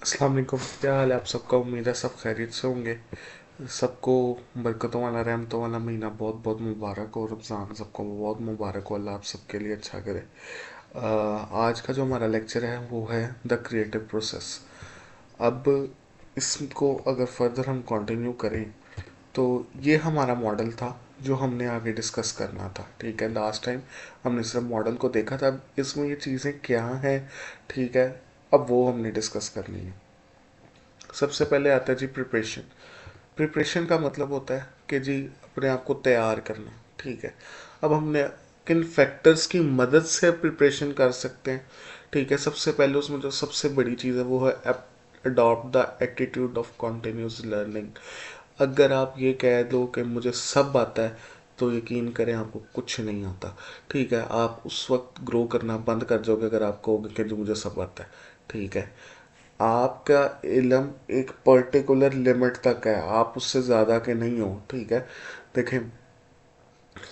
अस्सलाम वालेकुम। क्या हाल है आप सबका? उम्मीद है सब खैरियत से होंगे। सबको बरकतों वाला रहमतों वाला महीना बहुत बहुत मुबारक हो। रमज़ान सबको बहुत मुबारक हो। अल्लाह आप सबके लिए अच्छा करे। आज का जो हमारा लेक्चर है वो है द क्रिएटिव प्रोसेस। अब इसको अगर फर्दर हम कंटिन्यू करें तो ये हमारा मॉडल था जो हमने आगे डिस्कस करना था। ठीक है, लास्ट टाइम हमने सिर्फ मॉडल को देखा था। अब इसमें ये चीज़ें क्या हैं, ठीक है, अब वो हमने डिस्कस करनी है। सबसे पहले आता है जी प्रिपरेशन। प्रिपरेशन का मतलब होता है कि जी अपने आप को तैयार करना। ठीक है, अब हमने किन फैक्टर्स की मदद से प्रिपरेशन कर सकते हैं। ठीक है, सबसे पहले उसमें जो सबसे बड़ी चीज़ है वो है adopt the attitude of continuous learning. अगर आप ये कह दो कि मुझे सब आता है तो यकीन करें आपको कुछ नहीं आता। ठीक है, आप उस वक्त ग्रो करना बंद कर जाओगे अगर आप कहोगे कि जो मुझे सब आता है। ठीक है, आपका इल्म एक पर्टिकुलर लिमिट तक है, आप उससे ज़्यादा के नहीं हो। ठीक है, देखें,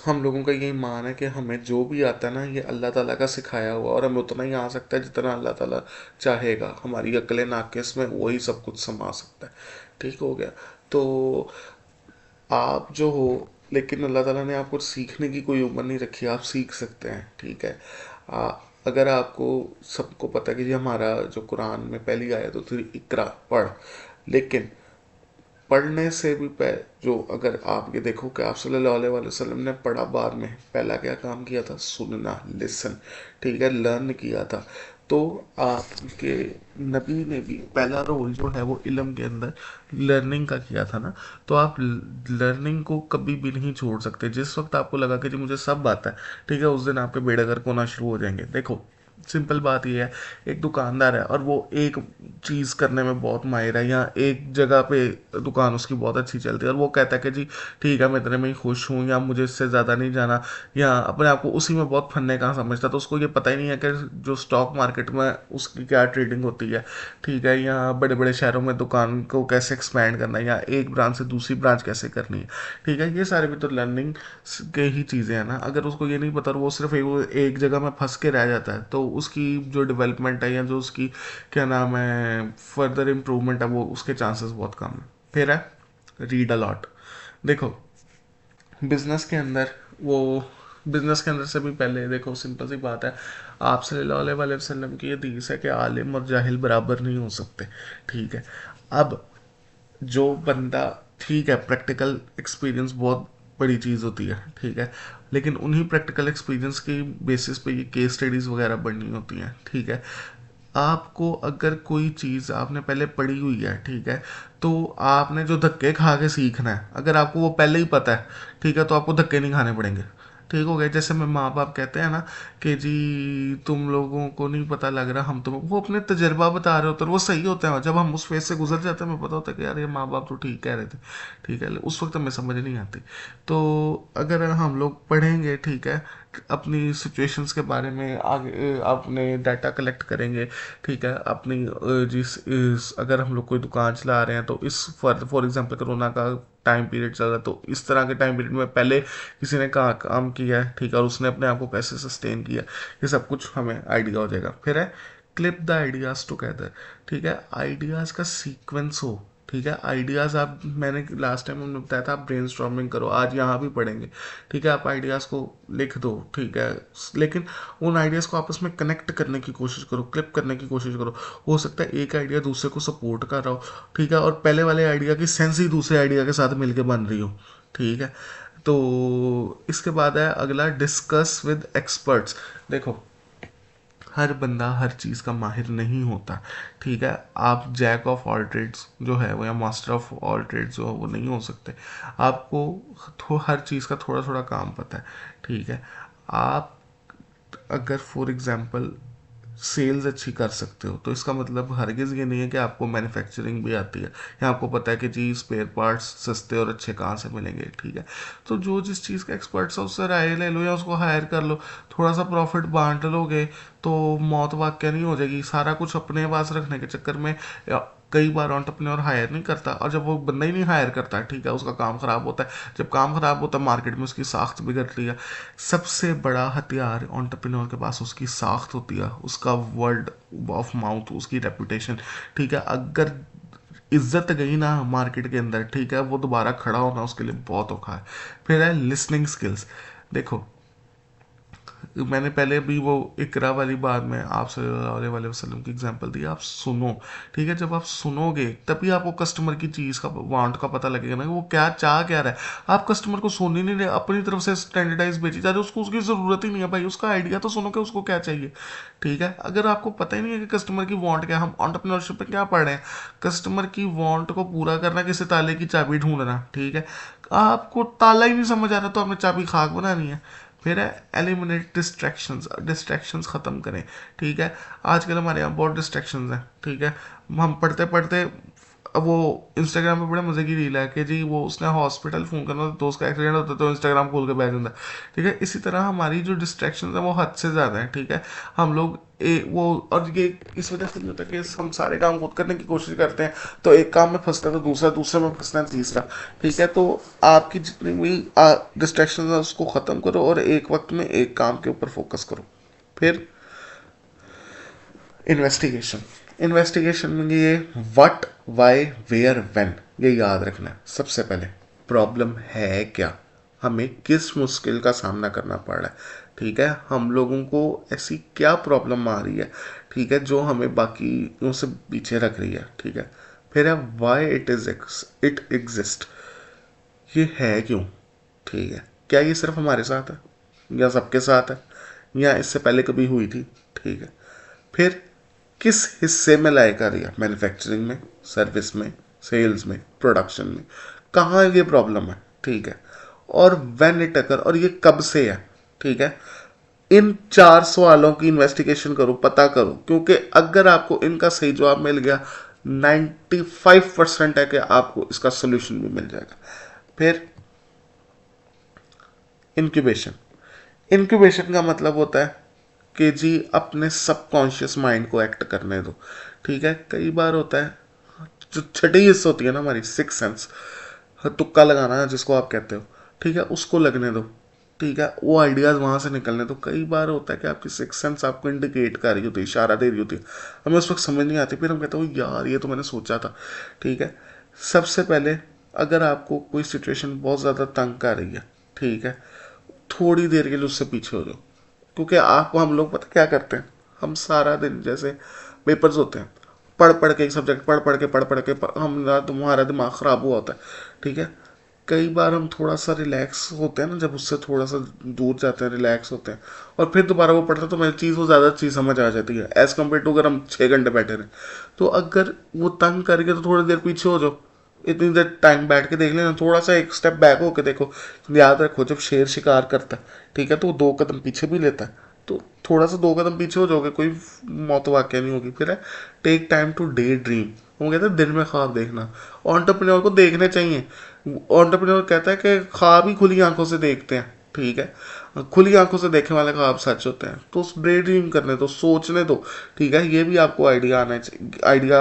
हम लोगों का यही मान है कि हमें जो भी आता है ना ये अल्लाह ताला का सिखाया हुआ, और हमें उतना ही आ सकता है जितना अल्लाह ताला चाहेगा। हमारी अक्ल नाकिस में वही सब कुछ समा सकता है। ठीक हो गया। तो आप जो हो, लेकिन अल्लाह ताला ने आपको सीखने की कोई उम्र नहीं रखी, आप सीख सकते हैं। ठीक है, आ, अगर आपको सबको पता है कि जी हमारा जो कुरान में पहली आयत तो थी इकरा पढ़, लेकिन पढ़ने से भी जो अगर आप ये देखो कि आप सल्लल्लाहु अलैहि वसल्लम ने पढ़ा, बाद में पहला क्या काम किया था? सुनना, लिसन। ठीक है, लर्न किया था। तो आपके नबी ने भी पहला रोल जो है वो इल्म के अंदर लर्निंग का किया था ना। तो आप लर्निंग को कभी भी नहीं छोड़ सकते। जिस वक्त आपको लगा कि जी मुझे सब आता है, ठीक है, उस दिन आपके बेड़े गर्क होना शुरू हो जाएंगे। देखो, सिंपल बात यह है, एक दुकानदार है और वो एक चीज़ करने में बहुत माहिर है, या एक जगह पे दुकान उसकी बहुत अच्छी चलती है और वो कहता है कि जी ठीक है मैं इतने में ही खुश हूँ, या मुझे इससे ज़्यादा नहीं जाना, या अपने आप को उसी में बहुत फन्ने का समझता, तो उसको ये पता ही नहीं है कि जो स्टॉक मार्केट में उसकी क्या ट्रेडिंग होती है। ठीक है, या बड़े बड़े शहरों में दुकान को कैसे एक्सपैंड करना है, या एक ब्रांच से दूसरी ब्रांच कैसे करनी है। ठीक है, ये सारे भी तो लर्निंग के ही चीज़ें हैं ना। अगर उसको ये नहीं पता और वो सिर्फ एक जगह में फंस के रह जाता है तो उसकी जो डेवलपमेंट है या जो उसकी क्या नाम है फर्दर इम्प्रूवमेंट है वो उसके चांसेस बहुत कम है। फिर है रीड अलॉट। देखो, बिजनेस के अंदर वो बिजनेस के अंदर से भी पहले देखो, सिंपल सी बात है, आप सल्लल्लाहु अलैहि वसल्लम की हदीस है कि आलिम और जाहिल बराबर नहीं हो सकते। ठीक है, अब जो बंदा, ठीक है, प्रैक्टिकल एक्सपीरियंस बहुत बड़ी चीज़ होती है। ठीक है, लेकिन उन्हीं प्रैक्टिकल एक्सपीरियंस की बेसिस पे ये केस स्टडीज़ वगैरह बननी होती हैं। ठीक है, आपको अगर कोई चीज़ आपने पहले पढ़ी हुई है, ठीक है, तो आपने जो धक्के खा के सीखना है, अगर आपको वो पहले ही पता है, ठीक है, तो आपको धक्के नहीं खाने पड़ेंगे। ठीक हो गया। जैसे में माँ बाप कहते हैं ना कि जी तुम लोगों को नहीं पता लग रहा, हम तुम्हें, वो अपने तजर्बा बता रहे होते हैं और वो सही होते हैं। जब हम उस फेज से गुजर जाते हैं हमें पता होता है कि यार ये माँ बाप तो ठीक कह रहे थे। ठीक है, उस वक्त हमें समझ नहीं आती। तो अगर हम लोग पढ़ेंगे, ठीक है, अपनी सिचुएशंस के बारे में आगे अपने डाटा कलेक्ट करेंगे। ठीक है, अपनी अगर हम लोग कोई दुकान चला रहे हैं तो इस फॉर एग्जांपल कोरोना का टाइम पीरियड चल रहा है, तो इस तरह के टाइम पीरियड में पहले किसी ने कहाँ काम किया है, ठीक है, और उसने अपने आप को कैसे सस्टेन किया, ये सब कुछ हमें आइडिया हो जाएगा। फिर है क्लिप द आइडियाज़ टुगेदर। ठीक है, आइडियाज़ का सीक्वेंस हो। ठीक है, आइडियाज़ आप, मैंने लास्ट टाइम हमने बताया था आप ब्रेन करो, आज यहाँ भी पढ़ेंगे। ठीक है, आप आइडियाज़ को लिख दो। ठीक है, लेकिन उन आइडियाज़ को आपस में कनेक्ट करने की कोशिश करो, क्लिप करने की कोशिश करो। हो सकता है एक आइडिया दूसरे को सपोर्ट कर रहा हो, ठीक है, और पहले वाले आइडिया की सेंस ही दूसरे आइडिया के साथ मिलकर बन रही हो। ठीक है, तो इसके बाद है अगला डिस्कस विद एक्सपर्ट्स। देखो, हर बंदा हर चीज़ का माहिर नहीं होता। ठीक है, आप जैक ऑफ ऑल ट्रेड्स जो है वो, या मास्टर ऑफ ऑल ट्रेड्स जो है वो नहीं हो सकते। आपको हर चीज़ का थोड़ा थोड़ा काम पता है। ठीक है, आप अगर फॉर एग्जांपल सेल्स अच्छी कर सकते हो तो इसका मतलब हरगिज़ ये नहीं है कि आपको मैन्युफैक्चरिंग भी आती है, या आपको पता है कि जी स्पेयर पार्ट्स सस्ते और अच्छे कहाँ से मिलेंगे। ठीक है, तो जो जिस चीज़ का एक्सपर्ट्स है उससे राय ले लो या उसको हायर कर लो, थोड़ा सा प्रॉफिट बांट लोगे तो मौत वाक़या नहीं हो जाएगी। सारा कुछ अपने पास रखने के चक्कर में कई बार एंटरप्रेन्योर हायर नहीं करता, और जब वो बंदा ही नहीं हायर करता, ठीक है, उसका काम खराब होता है। जब काम खराब होता है मार्केट में उसकी साख्त बिगड़ती है। सबसे बड़ा हथियार एंटरप्रेन्योर के पास उसकी साख्त होती है, उसका वर्ड ऑफ माउथ, उसकी रेपुटेशन, ठीक है। अगर इज्जत गई ना मार्केट के अंदर, ठीक है, वो दोबारा खड़ा होना उसके लिए बहुत औखा है। फिर है लिसनिंग स्किल्स। देखो, मैंने पहले भी वो इकरा वाली बात में आप सल्लल्लाहु अलैहि वसल्लम की एग्जांपल दी, आप सुनो, ठीक है। जब आप सुनोगे तभी आपको कस्टमर की चीज़ का वांट का पता लगेगा ना कि वो क्या चाह क्या रहा है। आप कस्टमर को सुन ही नहीं रहे, अपनी तरफ से स्टैंडर्डाइज बेची जा रही है, उसको उसकी ज़रूरत ही नहीं है भाई, उसका आइडिया तो सुनो कि उसको क्या चाहिए, ठीक है। अगर आपको पता ही नहीं है कि कस्टमर की वांट क्या, हम एंटरप्रेन्योरशिप में क्या पढ़ रहे हैं, कस्टमर की वांट को पूरा करना, किसी ताले की चाबी ढूंढना, ठीक है। आपको ताला ही नहीं समझ आ रहा तो आपने चाबी खाक बनानी है। फिर है एलिमिनेट डिस्ट्रैक्शंस, डिस्ट्रैक्शंस ख़त्म करें, ठीक है। आजकल हमारे यहाँ बहुत डिस्ट्रैक्शंस हैं, ठीक है। हम पढ़ते पढ़ते, अब वो इंस्टाग्राम पे बड़े मज़े की रील है कि जी वो उसने हॉस्पिटल फ़ोन करना तो उसका एक्सीडेंट होता तो इंस्टाग्राम खोल के बैठ जाता है, ठीक है। इसी तरह हमारी जो डिस्ट्रैक्शंस है वो हद से ज़्यादा है, ठीक है। हम लोग वो, और ये इस वजह से नहीं होता कि हम सारे काम खुद करने की कोशिश करते हैं, तो एक काम में फंसता है तो दूसरा, दूसरे में फंसता है तीसरा, ठीक है। तो आपकी जितनी भी डिस्ट्रैक्शन है उसको ख़त्म करो और एक वक्त में एक काम के ऊपर फोकस करो। फिर इन्वेस्टिगेशन। इन्वेस्टिगेशन में ये व्हाट, वाई, वेयर, व्हेन, ये याद रखना है सबसे पहले। प्रॉब्लम है क्या, हमें किस मुश्किल का सामना करना पड़ रहा है, ठीक है। हम लोगों को ऐसी क्या प्रॉब्लम आ रही है, ठीक है, जो हमें बाकी से पीछे रख रही है, ठीक है। फिर है वाई इट एग्जिस्ट, ये है क्यों, ठीक है। क्या ये सिर्फ हमारे साथ है, या सबके साथ है, या इससे पहले कभी हुई थी, ठीक है। फिर किस हिस्से में लायक आ रही है, मैन्युफैक्चरिंग में, सर्विस में, सेल्स में, प्रोडक्शन में, कहाँ ये प्रॉब्लम है, ठीक है। और व्हेन इट अकर, और ये कब से है, ठीक है। इन 4 सवालों की इन्वेस्टिगेशन करो, पता करो, क्योंकि अगर आपको इनका सही जवाब मिल गया, 95% है कि आपको इसका सोल्यूशन भी मिल जाएगा। फिर इंक्यूबेशन। इंक्यूबेशन का मतलब होता है कि जी अपने सबकॉन्शियस माइंड को एक्ट करने दो, ठीक है। कई बार होता है जो छठी हिस्सा होती है ना हमारी सिक्स सेंस, तुक्का लगाना जिसको आप कहते हो, ठीक है, उसको लगने दो, ठीक है। वो आइडियाज़ वहाँ से निकलने दो। कई बार होता है कि आपकी सिक्स सेंस आपको इंडिकेट कर रही होती है, इशारा दे रही होती है, हमें उस वक्त समझ नहीं आती, फिर हम कहते हो यार ये तो मैंने सोचा था, ठीक है। सबसे पहले अगर आपको कोई सिचुएशन बहुत ज़्यादा तंग कर रही है, ठीक है, थोड़ी देर के लिए उससे पीछे हो जाओ। क्योंकि आपको, हम लोग पता क्या करते हैं, हम सारा दिन जैसे पेपर्स होते हैं, पढ़ पढ़ के एक सब्जेक्ट पढ़ पढ़ के हमारा दिमाग ख़राब हुआ होता है, ठीक है। कई बार हम थोड़ा सा रिलैक्स होते हैं ना, जब उससे थोड़ा सा दूर जाते हैं, रिलैक्स होते हैं, और फिर दोबारा वो पढ़ते हैं तो मेरी चीज़ वो ज़्यादा चीज़ समझ आ जाती है एज़ कम्पेयर टू अगर हम 6 घंटे बैठे रहें। तो अगर वो तंग करके तो थोड़ी देर पीछे हो जाओ, इतनी देर टाइम बैठ के देख लेना, थोड़ा सा एक स्टेप बैक होके देखो। याद रखो जब शेर शिकार करता है, ठीक है, तो वो 2 कदम पीछे भी लेता है, तो थोड़ा सा 2 कदम पीछे हो जाओगे, कोई मौत वाक्य नहीं होगी। फिर है take time to daydream, वो कहते हैं दिन में ख्वाब देखना, एंटरप्रेन्योर को देखने चाहिए। एंटरप्रेन्योर कहता है कि ख्वाब ही खुली आंखों से देखते हैं, ठीक है, खुली आंखों से देखने वाले ख्वाब सच होते हैं। तो उस डे ड्रीम करने दो, सोचने दो, ठीक है। ये भी आपको आइडिया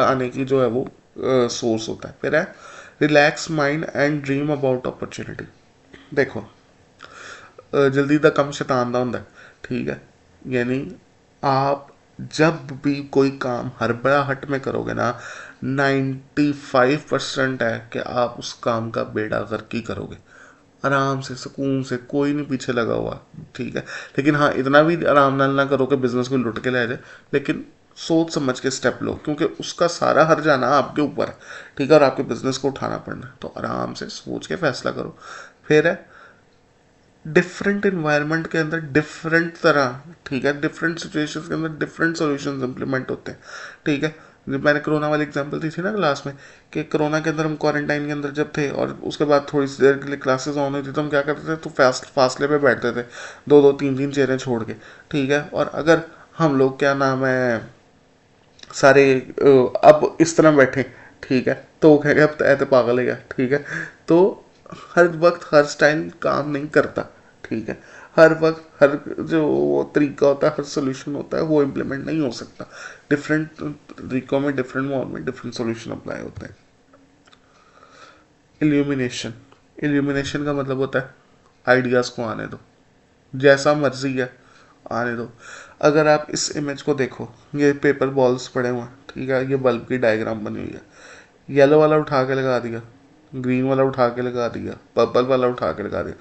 आने की जो है वो सोर्स होता है। फिर है relax mind and dream about opportunity. देखो, जल्दी दा कम शैतान दा होंदा है, ठीक है। यानी आप जब भी कोई काम हड़बड़ाहट में करोगे ना, 95% है कि आप उस काम का बेड़ा गर्क ही करोगे, आराम से सुकून से, कोई नहीं पीछे लगा हुआ, ठीक है। लेकिन हाँ, इतना भी आराम नाल ना करो कि बिजनेस को लुट के ले जाए, लेकिन सोच समझ के स्टेप लो, क्योंकि उसका सारा हर जाना आपके ऊपर है, ठीक है, और आपके बिजनेस को उठाना पड़ना है, तो आराम से सोच के फैसला करो। फिर है डिफरेंट इन्वायरमेंट के अंदर डिफरेंट तरह, ठीक है, डिफरेंट सिचुएशंस के अंदर डिफरेंट सॉल्यूशंस इंप्लीमेंट होते हैं, ठीक है। जब मैंने कोरोना वाली एग्जांपल दी थी ना क्लास में, कि कोरोना के अंदर हम क्वारंटाइन के अंदर जब थे और उसके बाद थोड़ी सी देर के लिए क्लासेस ऑन हुई थी, तो हम क्या करते थे, तो फासले पे बैठते थे, दो दो तीन तीन चेयरें छोड़ के, ठीक है। और अगर हम लोग क्या नाम है सारे अब इस तरह बैठे, ठीक है, तो वो कहेगा अब तो ऐसे पागल है क्या, ठीक है। तो हर वक्त हर स्टाइल काम नहीं करता, ठीक है। हर वक्त हर जो वो तरीका होता है, हर सोल्यूशन होता है, वो इम्प्लीमेंट नहीं हो सकता। डिफरेंट तरीकों में, डिफरेंट माहौल में डिफरेंट सोल्यूशन अप्लाई होते हैं। इल्यूमिनेशन, इल्यूमिनेशन का मतलब होता है आइडियाज़ को आने दो, जैसा मर्जी है आने दो। अगर आप इस इमेज को देखो, ये पेपर बॉल्स पड़े हुए हैं, ठीक है, ये बल्ब की डायग्राम बनी हुई है, येलो वाला उठा के लगा दिया, ग्रीन वाला उठा के लगा दिया, पर्पल वाला उठा के लगा दिया।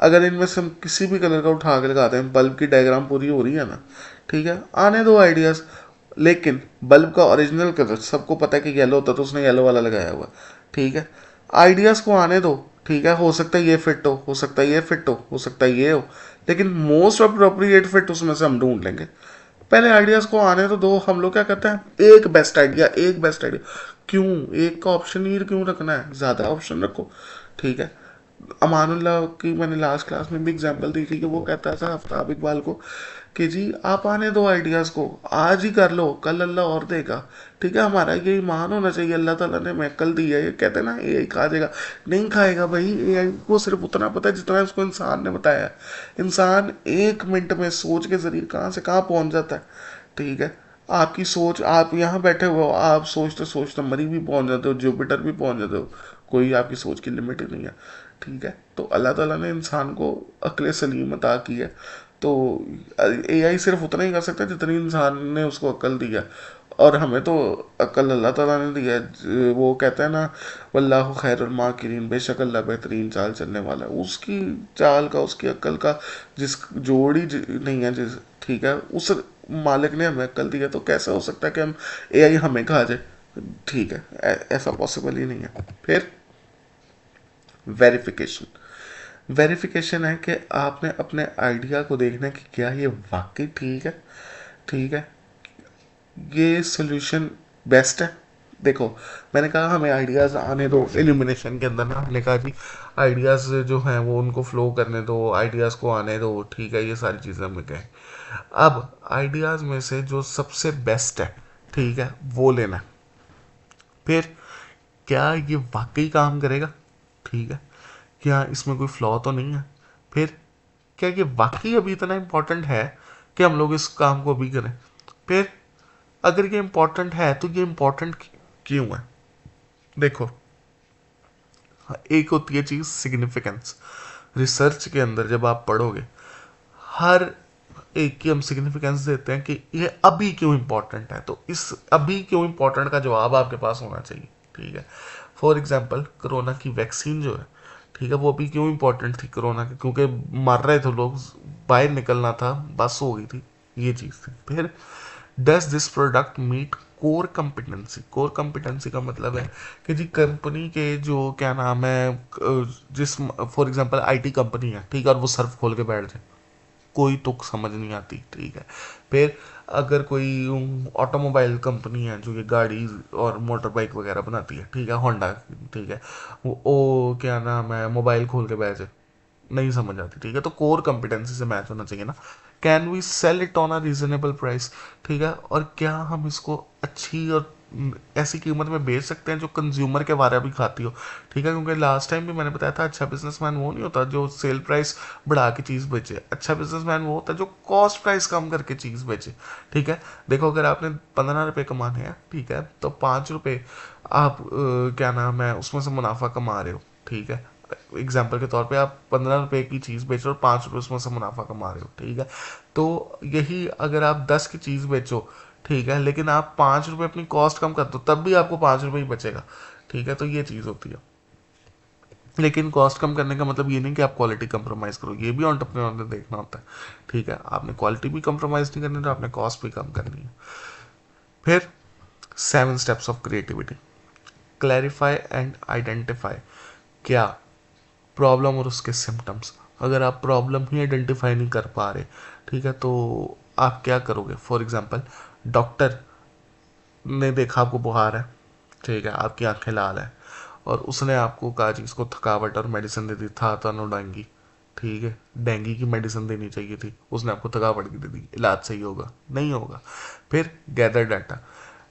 अगर इनमें से हम किसी भी कलर का उठा के लगाते हैं, बल्ब की डायग्राम पूरी हो रही है ना, ठीक है, आने दो आइडियाज़। लेकिन बल्ब का ओरिजिनल कलर सबको पता है कि येलो होता है, तो उसने येलो वाला लगाया हुआ, ठीक है। आइडियाज़ को आने दो, ठीक है, हो सकता है ये फिट हो सकता है ये फिट हो सकता है ये हो, लेकिन मोस्ट अप्रोप्रिएट फिट उसमें से हम ढूंढ लेंगे। पहले आइडियाज को आने तो दो। हम लोग क्या करते हैं, एक बेस्ट आइडिया, एक बेस्ट आइडिया। क्यों एक का ऑप्शन ही क्यों रखना है, ज़्यादा ऑप्शन रखो, ठीक है। अमानुल्लाह की मैंने लास्ट क्लास में भी एग्जांपल दी थी कि वो कहता था आफ्ताब इकबाल को कि जी आप आने दो आइडियाज़ को, आज ही कर लो, कल अल्लाह और देगा, ठीक है। हमारा ये ईमान होना चाहिए, अल्लाह ताला ने हमें अक्ल दी है। ये कहते हैं ना एआई खा जाएगा, नहीं खाएगा भाई। एआई को सिर्फ उतना पता है जितना उसको इंसान ने बताया है। इंसान 1 मिनट में सोच के जरिए कहाँ से कहाँ पहुँच जाता है, ठीक है। आपकी सोच, आप यहाँ बैठे हुए हो, आप सोचते सोचते मरी भी पहुँच जाते हो, जुपिटर भी पहुँच जाते हो, कोई आपकी सोच की लिमिट ही नहीं है, ठीक है। तो अल्लाह ताला ने इंसान को अक्ल सलीम अता की है। तो एआई सिर्फ उतना ही कर सकता है जितनी इंसान ने उसको अक्ल दी है, और हमें तो अक्ल अल्लाह ताला ने दी है। वो कहते हैं ना, वल्लाहु खैरुल माकिरीन, बेशक अल्लाह बेहतरीन चाल चलने वाला है। उसकी चाल का, उसकी अक्ल का जिस जोड़ी नहीं है जिस, ठीक है, उस मालिक ने हमें अक्ल दी है, तो कैसा हो सकता है कि हम एआई हमें खा जाए, ठीक है, ऐसा पॉसिबल ही नहीं है। फिर वेरिफिकेशन, वेरिफिकेशन है कि आपने अपने आइडिया को देखना है कि क्या ये वाकई ठीक है, ठीक है, ये सोल्यूशन बेस्ट है। देखो, मैंने कहा हमें आइडियाज़ आने दो, इल्यूमिनेशन के अंदर ना हमने कहा जी आइडियाज़ जो हैं वो उनको फ्लो करने दो, आइडियाज़ को आने दो, ठीक है, ये सारी चीज़ें हमें कहें। अब आइडियाज़ में से जो सबसे बेस्ट है, ठीक है, वो लेना है। फिर क्या ये वाकई काम करेगा, ठीक है, क्या इसमें कोई फ्लॉ तो नहीं है। फिर क्या ये वाकई अभी इतना इम्पोर्टेंट है कि हम लोग इस काम को अभी करें। फिर अगर ये इम्पोर्टेंट है तो ये इम्पोर्टेंट क्यों है। देखो, एक होती है चीज़ सिग्निफिकेंस। रिसर्च के अंदर जब आप पढ़ोगे, हर एक की हम सिग्निफिकेंस देते हैं कि ये अभी क्यों इम्पोर्टेंट है, तो इस अभी क्यों इम्पोर्टेंट का जवाब आपके पास होना चाहिए, ठीक है। फॉर एग्जांपल कोरोना की वैक्सीन जो है, ठीक है, वो अभी क्यों इम्पोर्टेंट थी कोरोना की, क्योंकि मर रहे थे लोग, बाहर निकलना था, बस हो गई थी, ये चीज़ थी। फिर does this product meet core competency. Core competency का मतलब है कि जी कंपनी के जो क्या नाम है, जिस फॉर एग्जांपल आईटी कंपनी है, ठीक है, और वो सर्फ खोल के बैठ जाए, कोई तुक समझ नहीं आती, ठीक है। फिर अगर कोई ऑटोमोबाइल कंपनी है जो ये गाड़ी और मोटर बाइक वगैरह बनाती है, ठीक है, होंडा, ठीक है, वो क्या नाम है मोबाइल खोल के बैठ जाए, नहीं समझ आती, ठीक है। तो कोर कॉम्पिटेंसी से मैच होना चाहिए ना। Can we sell it on a reasonable price, ठीक है, और क्या हम इसको अच्छी और ऐसी कीमत में बेच सकते हैं जो कंज्यूमर के बारे भी खाती हो, ठीक है। क्योंकि लास्ट टाइम भी मैंने बताया था, अच्छा बिजनेसमैन वो नहीं होता जो सेल प्राइस बढ़ा के चीज़ बेचे, अच्छा बिजनेसमैन वो होता है जो कॉस्ट प्राइस कम करके चीज़ बेचे, ठीक है। देखो, अगर आपने 15 रुपये कमाने हैं, ठीक है, तो 5 रुपये आप क्या नाम है उसमें से मुनाफा कमा रहे हो, ठीक है। एग्जाम्पल के तौर पे आप 15 रुपए की चीज़ बेच रहे हो और 5 रुपये उसमें से मुनाफा कमा रहे हो, ठीक है। तो यही अगर आप 10 की चीज़ बेचो, ठीक है, लेकिन आप 5 रुपये अपनी कॉस्ट कम कर दो, तब भी आपको 5 रुपये ही बचेगा, ठीक है। तो ये चीज़ होती है। लेकिन कॉस्ट कम करने का मतलब ये नहीं कि आप क्वालिटी कंप्रोमाइज करो, ये भी एंटरप्रेन्योर ने देखना होता है, ठीक है। आपने क्वालिटी भी कंप्रोमाइज नहीं करनी, तो आपने कॉस्ट भी कम करनी है। फिर 7 steps of creativity, clarify and identify. क्या प्रॉब्लम और उसके सिम्टम्स, अगर आप प्रॉब्लम ही आइडेंटिफाई नहीं कर पा रहे, ठीक है, तो आप क्या करोगे। फॉर एग्जांपल डॉक्टर ने देखा आपको बुखार है, ठीक है, आपकी आंखें लाल है, और उसने आपको कहा जी इसको थकावट और मेडिसिन दे दी, था डेंगी, ठीक है, डेंगी की मेडिसिन देनी चाहिए थी, उसने आपको थकावट की दे दी, इलाज सही होगा नहीं होगा। फिर गैदर डाटा,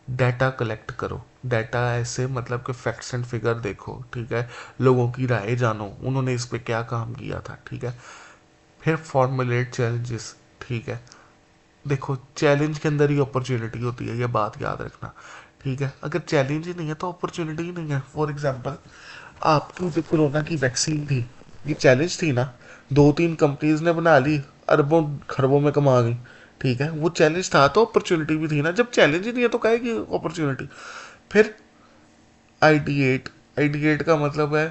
डाटा कलेक्ट करो। डाटा ऐसे मतलब कि फैक्ट्स एंड फिगर देखो, ठीक है, लोगों की राय जानो, उन्होंने इस पे क्या काम किया था, ठीक है। फिर फॉर्मुलेट चैलेंजेस। ठीक है, देखो चैलेंज के अंदर ही अपॉर्चुनिटी होती है, ये बात याद रखना। ठीक है, अगर चैलेंज ही नहीं है तो अपॉर्चुनिटी ही नहीं है। फॉर एग्जांपल, आपकी जो कोरोना की वैक्सीन थी, ये चैलेंज थी ना, दो तीन कंपनीज ने बना ली, अरबों खरबों में कमा गई। ठीक है, वो चैलेंज था तो अपॉर्चुनिटी भी थी ना। जब चैलेंज ही नहीं है तो काहे की अपॉर्चुनिटी। फिर आइडिएट। आइडिएट का मतलब है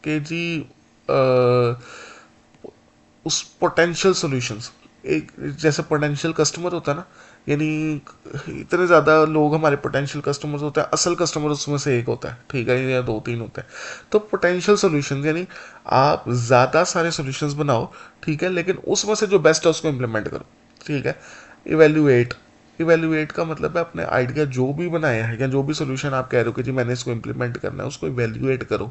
कि जी अ, उस पोटेंशियल सॉल्यूशंस, एक जैसे पोटेंशियल कस्टमर होता है ना, यानी इतने ज़्यादा लोग हमारे पोटेंशियल कस्टमर्स होते हैं, असल कस्टमर उसमें से एक होता है। ठीक है, या दो तीन होते हैं। तो पोटेंशियल सॉल्यूशंस यानी आप ज़्यादा सारे सॉल्यूशंस बनाओ। ठीक है, लेकिन उसमें से जो बेस्ट है उसको इम्प्लीमेंट करो। ठीक है, इवेल्युएट। इवेल्युएट का मतलब है अपने आइडिया जो भी बनाया है या जो भी सोल्यूशन आप कह रहे हो कि जी मैंने इसको इम्प्लीमेंट करना है, उसको इवेल्युएट करो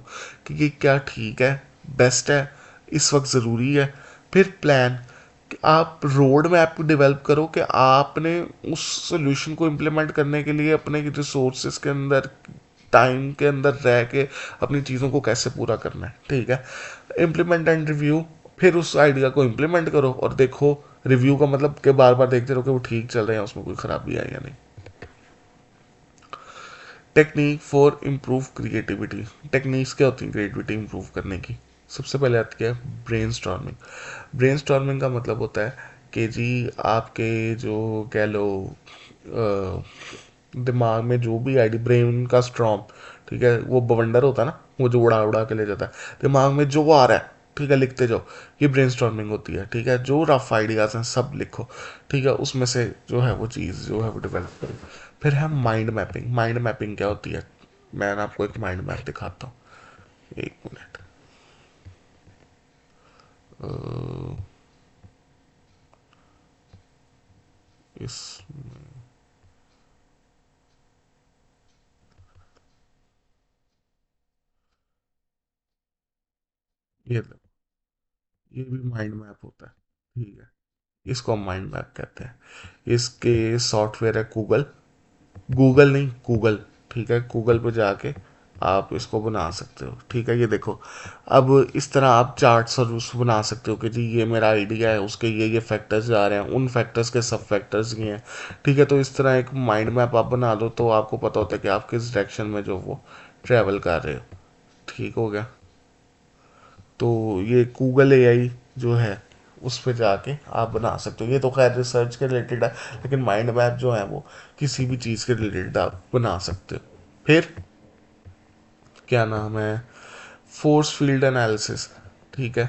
कि ये क्या ठीक है, बेस्ट है, इस वक्त ज़रूरी है। फिर प्लान, कि आप रोड मैप डेवलप करो कि आपने उस सोल्यूशन को इम्प्लीमेंट करने के लिए अपने रिसोर्सेज के अंदर, टाइम के अंदर रह के अपनी चीज़ों को कैसे पूरा करना है। ठीक है, इम्प्लीमेंट एंड रिव्यू। फिर उस आइडिया को इम्प्लीमेंट करो और देखो, रिव्यू का मतलब कि बार बार देखते रहो कि वो ठीक चल रहे हैं, उसमें कोई खराबी आई या नहीं। Technique for improve creativity. Techniques क्या होती है क्रिएटिविटी इम्प्रूव करने की? सबसे पहले आती है ब्रेन स्टॉर्मिंग। ब्रेन स्टॉर्मिंग का मतलब होता है कि जी आपके जो कह लो दिमाग में जो भी आइडिया, ब्रेन का स्ट्रॉम, ठीक है, वो बवंडर होता है ना, वो जो उड़ा उड़ा के ले जाता है, दिमाग में जो आ रहा है, ठीक है, लिखते जाओ। ये ब्रेन स्टॉर्मिंग होती है। ठीक है, जो रफ आइडियाज हैं सब लिखो। ठीक है, उसमें से जो है वो चीज़ जो है वो डेवलप करो। फिर है माइंड मैपिंग। माइंड मैपिंग क्या होती है? मैं आपको एक माइंड मैप दिखाता हूँ, एक मिनट। अ, इस ये ये भी माइंड मैप होता है। ठीक है, इसको हम माइंड मैप कहते हैं। इसके सॉफ्टवेयर है गूगल। गूगल नहीं, गूगल। ठीक है, गूगल पे जाके आप इसको बना सकते हो। ठीक है, ये देखो, अब इस तरह आप चार्ट्स और उस बना सकते हो कि जी ये मेरा आइडिया है, उसके ये फैक्टर्स आ रहे हैं, उन फैक्टर्स के सब फैक्टर्स ये हैं। ठीक है, तो इस तरह एक माइंड मैप आप बना दो तो आपको पता होता है कि आप किस डायरेक्शन में जो वो ट्रैवल कर रहे हो। ठीक हो गया। तो ये गूगल एआई जो है उस पर जाके आप बना सकते हो। ये तो खैर रिसर्च के रिलेटेड है, लेकिन माइंड मैप जो है वो किसी भी चीज़ के रिलेटेड आप बना सकते हो। फिर क्या नाम है, फोर्स फील्ड एनालिसिस। ठीक है,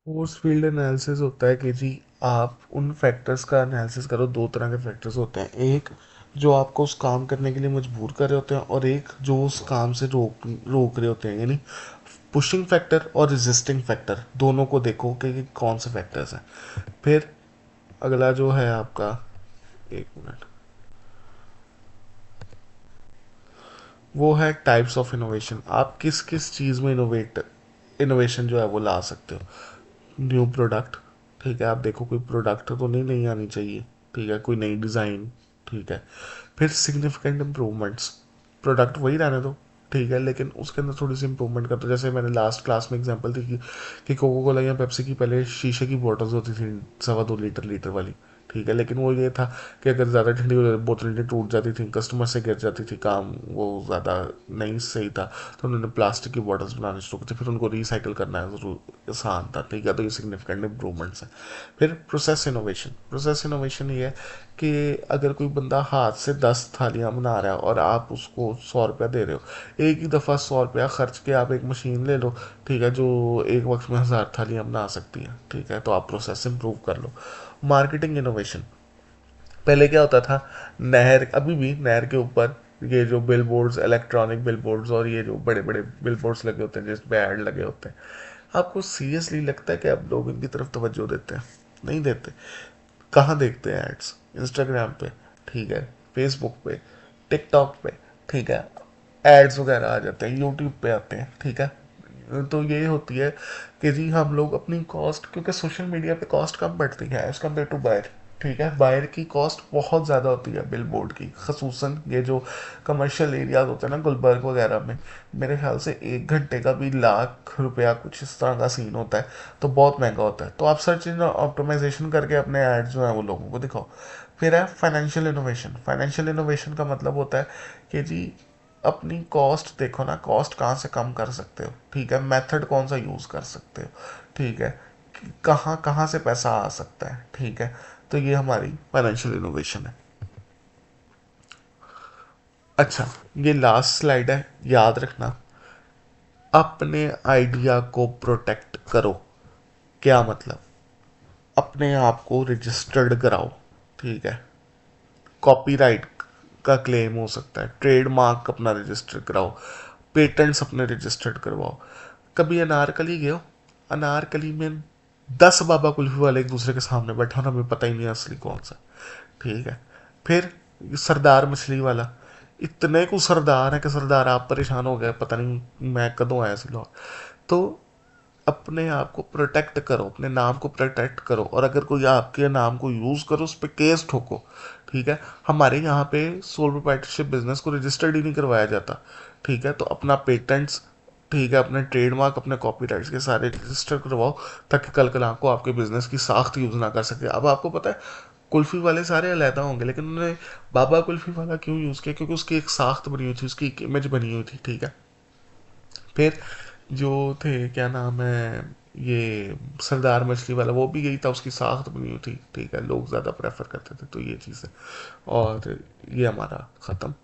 फोर्स फील्ड एनालिसिस होता है कि जी आप उन फैक्टर्स का एनालिसिस करो। दो तरह के फैक्टर्स होते हैं, एक जो आपको उस काम करने के लिए मजबूर कर रहे होते हैं, और एक जो उस काम से रोक रोक रहे होते हैं, यानी पुशिंग फैक्टर और रेजिस्टिंग फैक्टर। दोनों को देखो कि कौन से फैक्टर्स हैं। फिर अगला जो है आपका, एक मिनट, वो है टाइप्स ऑफ इनोवेशन। आप किस किस चीज़ में इनोवेशन जो है वो ला सकते हो। New product. ठीक है, आप देखो कोई प्रोडक्ट तो नहीं नहीं आनी चाहिए। ठीक है, कोई नई डिज़ाइन। ठीक है, फिर सिग्निफिकेंट इम्प्रूवमेंट्स। प्रोडक्ट वही रहने दो, ठीक है, लेकिन उसके अंदर थोड़ी सी इंप्रूवमेंट कर दो। जैसे मैंने लास्ट क्लास में एग्जांपल दी कि कोको कोला या पेप्सी की पहले शीशे की बॉटल्स होती थी, 2.25 लीटर लीटर वाली। ठीक है, लेकिन वो ये था कि अगर ज़्यादा ठंडी हो जाती बोतलें टूट जाती थी, कस्टमर से गिर जाती थी, काम वो ज़्यादा नहीं सही था, तो उन्होंने प्लास्टिक की बॉटल्स बनाने शुरू की थी। फिर उनको रिसाइकिल करना जरूर आसान था। ठीक है, तो ये सिग्निफिकेंट इंप्रूवमेंट्स हैं। फिर प्रोसेस इनोवेशन। प्रोसेस इनोवेशन ये है कि अगर कोई बंदा हाथ से 10 थालियाँ बना रहा है और आप उसको 100 रुपया दे रहे हो, एक ही दफ़ा 100 रुपया खर्च के आप एक मशीन ले लो। ठीक है, जो एक वक्त में 1000 थालियाँ बना सकती है। ठीक है, तो आप प्रोसेस इंप्रूव कर लो। Marketing innovation. पहले क्या होता था, नहर, अभी भी नहर के ऊपर ये जो bill boards, electronic bill boards, और ये जो बड़े बड़े बिल बोर्ड्स लगे होते हैं जिस पे ऐड लगे होते हैं, आपको सीरियसली लगता है कि अब लोग इनकी तरफ तवज्जो देते हैं? नहीं देते। कहाँ देखते हैं एड्स? इंस्टाग्राम पे। ठीक है, फेसबुक पे, टिकटॉक पे। ठीक है, एड्स वगैरह आ जाते हैं, यूट्यूब पे आते हैं। ठीक है, तो ये होती है कि जी हम लोग अपनी कॉस्ट, क्योंकि सोशल मीडिया पे कॉस्ट कम पड़ती है एज़ कम्पेयर टू बायर। ठीक है, वायर की कॉस्ट बहुत ज़्यादा होती है बिल बोर्ड की, खसूसन ये जो कमर्शियल एरियाज होते हैं ना गुलबर्ग वगैरह में, मेरे ख्याल से 1 घंटे का भी ₹1,00,000 कुछ इस तरह का सीन होता है। तो बहुत महंगा होता है। तो आप सर्च इंजन ऑप्टिमाइजेशन करके अपने ऐड जो है वो लोगों को दिखाओ। फिर है फाइनेंशियल इनोवेशन। फाइनेंशियल इनोवेशन का मतलब होता है कि जी अपनी कॉस्ट देखो ना, कॉस्ट कहाँ से कम कर सकते हो, ठीक है, मेथड कौन सा यूज़ कर सकते हो, ठीक है, कहाँ कहाँ से पैसा आ सकता है, ठीक है। तो ये हमारी फाइनेंशियल इनोवेशन है। अच्छा, ये लास्ट स्लाइड है, याद रखना, अपने आइडिया को प्रोटेक्ट करो। क्या मतलब? अपने आप को रजिस्टर्ड कराओ, ठीक है। कॉपीराइट का क्लेम हो सकता है, ट्रेडमार्क अपना रजिस्टर कराओ, पेटेंट्स अपने रजिस्टर्ड करवाओ। कभी अनारकली गए हो? अनारकली में 10 बाबा कुल्फी वाले एक दूसरे के सामने बैठा हो, हमें पता ही नहीं असली कौन सा, ठीक है। फिर सरदार मछली वाला, इतने को सरदार है कि सरदार आप परेशान हो गए, पता नहीं मैं कदों आया सी लाहौर। तो अपने आप को प्रोटेक्ट करो, अपने नाम को प्रोटेक्ट करो, और अगर कोई आपके नाम को यूज़ करो उस पर केस ठोको, ठीक है। हमारे यहाँ पे सोल प्रोप्राइटरशिप बिजनेस को रजिस्टर्ड ही नहीं करवाया जाता, ठीक है। तो अपना पेटेंट्स, ठीक है, अपने ट्रेडमार्क, अपने कॉपीराइट्स के सारे रजिस्टर करवाओ, ताकि कल कल आपको आपके बिजनेस की साख्त यूज़ ना कर सके। अब आपको पता है कुल्फी वाले सारे अलहदा होंगे, लेकिन उन्होंने बाबा कुल्फी वाला क्यों यूज़ किया? क्योंकि उसकी एक साख्त बनी हुई थी, उसकी एक इमेज बनी हुई थी, ठीक है। फिर जो थे, क्या नाम है, ये सरदार मछली वाला, वो भी यही था, उसकी साख्त बनी हुई थी, ठीक है, लोग ज़्यादा प्रेफर करते थे, तो ये चीज़ है। और ये हमारा ख़त्म।